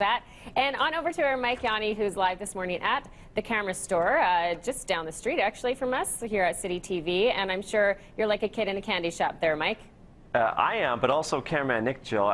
That. And on over to our Mike Yanni, who's live this morning at the camera store, just down the street actually from us here at Citytv. And I'm sure you're like a kid in a candy shop there, Mike. I am, but also cameraman Nick, Jill,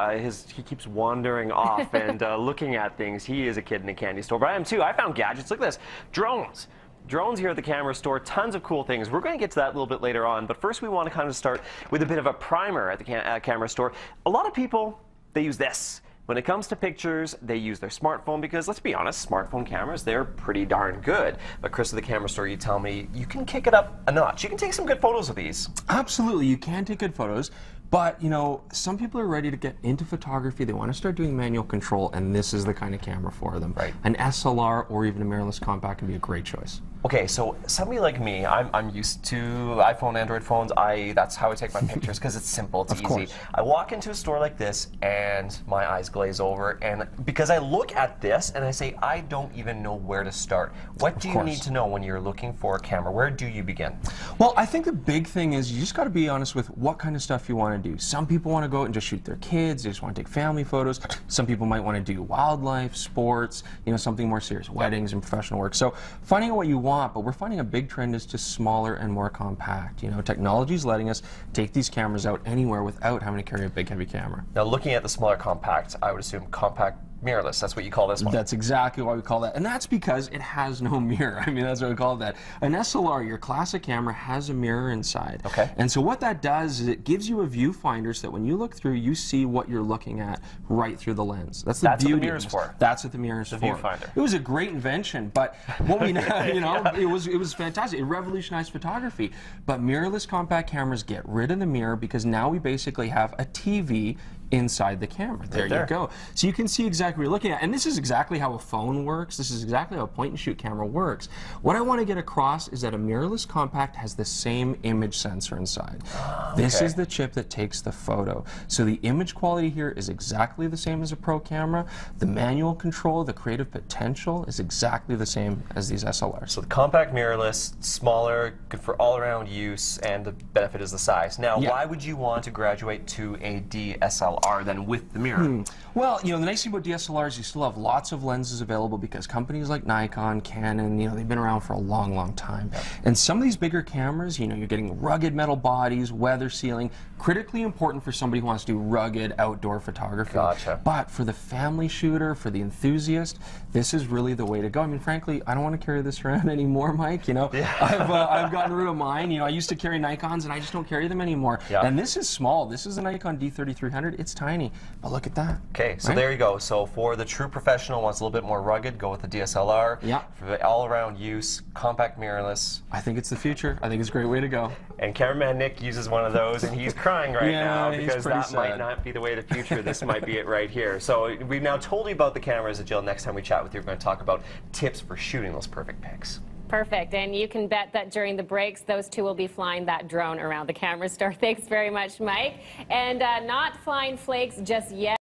he keeps wandering off and looking at things. He is a kid in a candy store, but I am too. I found gadgets. Look at this. Drones. Drones here at the camera store, tons of cool things. We're going to get to that a little bit later on, but first we want to kind of start with a bit of a primer at the camera store. A lot of people, they use this. When it comes to pictures, they use their smartphone because, let's be honest, smartphone cameras, they're pretty darn good. But Chris, at the camera store, you tell me you can kick it up a notch. You can take some good photos of these. Absolutely, you can take good photos. But, you know, some people are ready to get into photography. They want to start doing manual control, and this is the kind of camera for them. Right. An SLR or even a mirrorless compact can be a great choice. Okay, so somebody like me, I'm used to iPhone, Android phones. That's how I take my pictures because it's simple, it's easy. Course. I walk into a store like this and my eyes glaze over, and because I look at this and I say, I don't even know where to start. What do you need to know when you're looking for a camera? Where do you begin? Well, I think the big thing is you just got to be honest with what kind of stuff you want to do. Some people want to go out and just shoot their kids. They just want to take family photos. Some people might want to do wildlife, sports, you know, something more serious, weddings and professional work. So finding out what you want, but we're finding a big trend is just smaller and more compact. You know, technology is letting us take these cameras out anywhere without having to carry a big, heavy camera. Now, looking at the smaller compact, I would assume compact mirrorless. That's what you call this one. That's exactly why we call that. And that's because it has no mirror. I mean, that's what we call that. An SLR, your classic camera, has a mirror inside. Okay. And so what that does is it gives you a viewfinder so that when you look through, you see what you're looking at right through the lens. That's the beauty. What the mirror's for. That's what the mirror's for. The viewfinder. It was a great invention, but what we know, you know, it was fantastic. It revolutionized photography. But mirrorless compact cameras get rid of the mirror because now we basically have a TV inside the camera. There you go. So you can see exactly what you're looking at. And this is exactly how a phone works. This is exactly how a point-and-shoot camera works. What I want to get across is that a mirrorless compact has the same image sensor inside. This is the chip that takes the photo. So the image quality here is exactly the same as a pro camera. The manual control, the creative potential is exactly the same as these SLRs. So the compact mirrorless, smaller, good for all-around use, and the benefit is the size. Now, why would you want to graduate to a DSLR than with the mirror? Well, you know, the nice thing about DSLRs, you still have lots of lenses available because companies like Nikon, Canon, you know, they've been around for a long, long time. And some of these bigger cameras, you know, you're getting rugged metal bodies, weather sealing, critically important for somebody who wants to do rugged outdoor photography. Gotcha. But for the family shooter, for the enthusiast, this is really the way to go. I mean, frankly, I don't want to carry this around anymore, Mike. You know, I've gotten rid of mine. You know, I used to carry Nikons, and I just don't carry them anymore. And this is small. This is a Nikon D3300. It's tiny, but look at that. Okay, so there you go. So for the true professional, wants a little bit more rugged, go with the DSLR. Yeah. For the all-around use, compact mirrorless. I think it's the future. I think it's a great way to go. And cameraman Nick uses one of those, and he's crying right now because that might not be the way of the future. This might be it right here. So we've now told you about the cameras, Jill. Next time we chat with you, we're going to talk about tips for shooting those perfect pics. Perfect. And you can bet that during the breaks, those two will be flying that drone around the camera store. Thanks very much, Mike. And not flying flakes just yet.